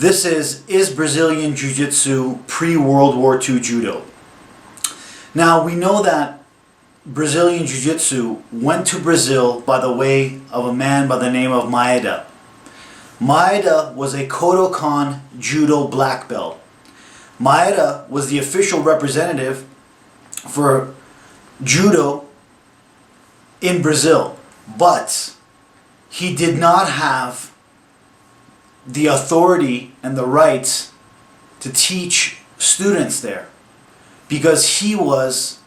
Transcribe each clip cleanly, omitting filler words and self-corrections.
This is Brazilian Jiu-Jitsu pre-World War II Judo? Now we know that Brazilian Jiu-Jitsu went to Brazil by the way of a man by the name of Maeda. Maeda was a kodokan Judo black belt. Maeda was the official representative for Judo in Brazil, but he did not have the authority and the rights to teach students there, because he was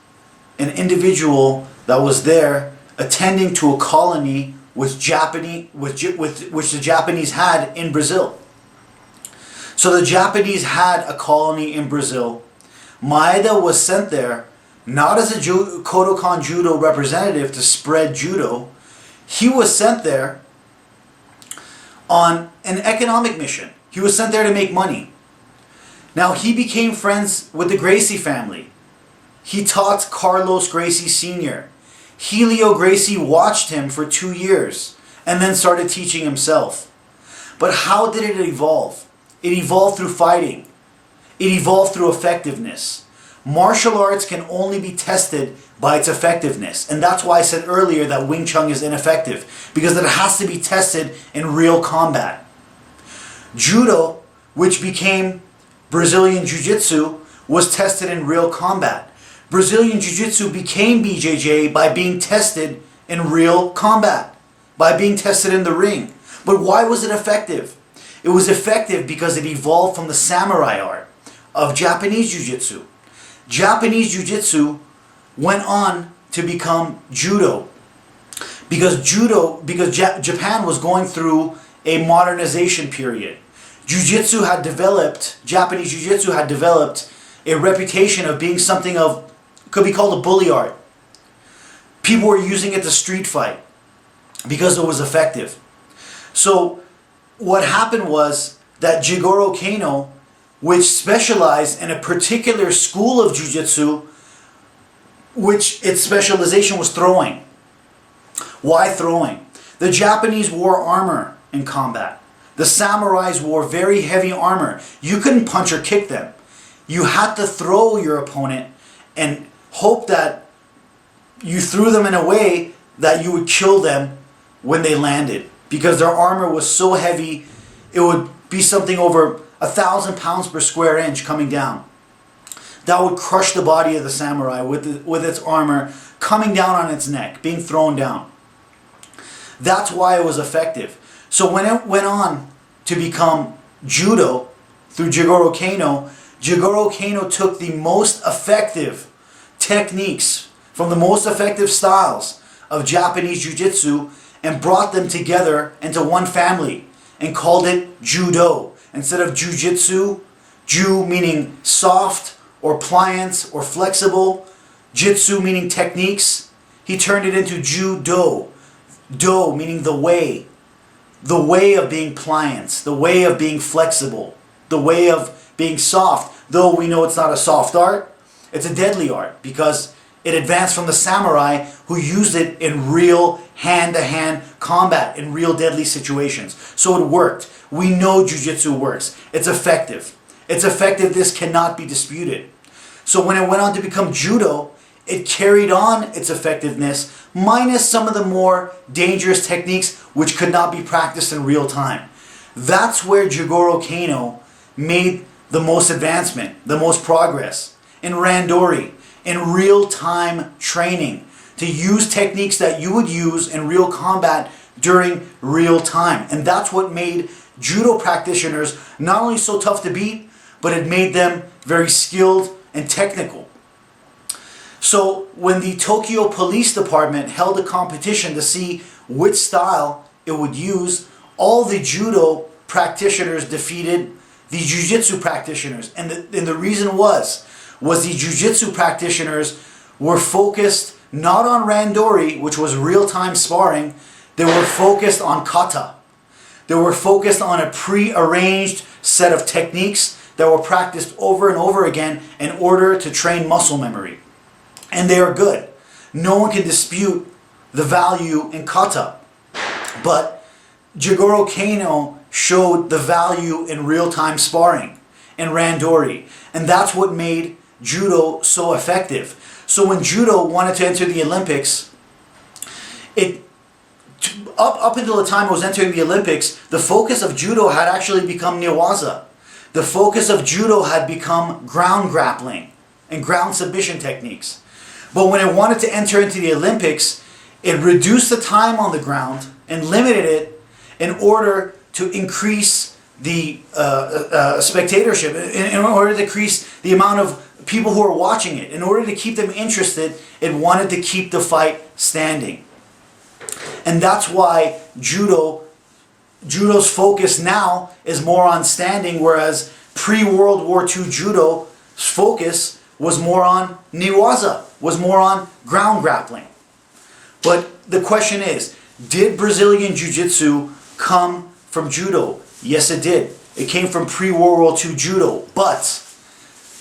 an individual that was there attending to a colony which the Japanese had in Brazil. So the Japanese had a colony in Brazil. Maeda was sent there not as a Kodokan Judo representative to spread judo. He was sent there on an economic mission. He was sent there to make money. Now he became friends with the Gracie family. He taught Carlos Gracie Sr. Helio Gracie watched him for 2 years and then started teaching himself. But how did it evolve? It evolved through fighting. It evolved through effectiveness. Martial arts can only be tested by its effectiveness. And that's why I said earlier that Wing Chun is ineffective, because it has to be tested in real combat. Judo, which became Brazilian Jiu-Jitsu, was tested in real combat. Brazilian Jiu-Jitsu became BJJ by being tested in real combat, by being tested in the ring. But why was it effective? It was effective because it evolved from the samurai art of Japanese Jiu-Jitsu. Japanese Jiu-Jitsu went on to become Judo because Japan was going through a modernization period. Jiu-Jitsu had developed, Japanese Jiu-Jitsu had developed a reputation of being something of, could be called a bully art. People were using it to street fight because it was effective. So what happened was that jigoro kano, which specialized in a particular school of Jiu-Jitsu, which its specialization was throwing. Why throwing? The Japanese wore armor in combat. The samurais wore very heavy armor. You couldn't punch or kick them. You had to throw your opponent and hope that you threw them in a way that you would kill them when they landed, because their armor was so heavy, it would be something over 1,000 pounds per square inch coming down. That would crush the body of the samurai with its armor coming down on its neck, being thrown down. That's why it was effective. So when it went on to become Judo through jigoro kano took the most effective techniques from the most effective styles of Japanese Jiu-Jitsu and brought them together into one family and called it Judo. Instead of Jiu-Jitsu, Ju meaning soft or pliant or flexible, Jitsu meaning techniques, he turned it into Judo. Do meaning the way of being pliant, the way of being flexible, the way of being soft. Though we know it's not a soft art, it's a deadly art because it advanced from the samurai who used it in real hand-to-hand combat, in real deadly situations. So it worked. We know Jiu-Jitsu works. It's effective. Its effectiveness cannot be disputed. So when it went on to become Judo, it carried on its effectiveness minus some of the more dangerous techniques which could not be practiced in real time. That's where jigoro kano made the most advancement, the most progress. In randori, in real-time training, to use techniques that you would use in real combat during real time. And that's what made judo practitioners not only so tough to beat, but it made them very skilled and technical. So when the Tokyo Police Department held a competition to see which style it would use, all the judo practitioners defeated the jiu-jitsu practitioners. And the reason was the jiu-jitsu practitioners were focused not on randori, which was real-time sparring. They were focused on kata. They were focused on a pre-arranged set of techniques that were practiced over and over again in order to train muscle memory. And they are good. No one can dispute the value in kata. But jigoro kano showed the value in real-time sparring and randori. And that's what made Judo so effective. So when Judo wanted to enter the Olympics, up until the time it was entering the Olympics, the focus of Judo had actually become Newaza. The focus of Judo had become ground grappling and ground submission techniques. But when it wanted to enter into the Olympics, it reduced the time on the ground and limited it in order to increase the spectatorship, in order to increase the amount of people who are watching it. In order to keep them interested, it wanted to keep the fight standing. And that's why Judo's focus now is more on standing, whereas pre-World War II Judo's focus was more on Newaza, was more on ground grappling. But the question is, did Brazilian Jiu-Jitsu come from Judo? Yes, it did. It came from pre-World War II Judo. But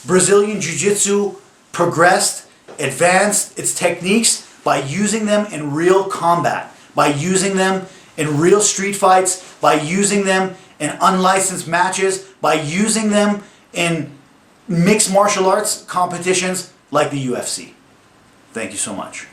Brazilian Jiu-Jitsu progressed, advanced its techniques by using them in real combat, by using them in real street fights, by using them in unlicensed matches, by using them in mixed martial arts competitions like the UFC. Thank you so much.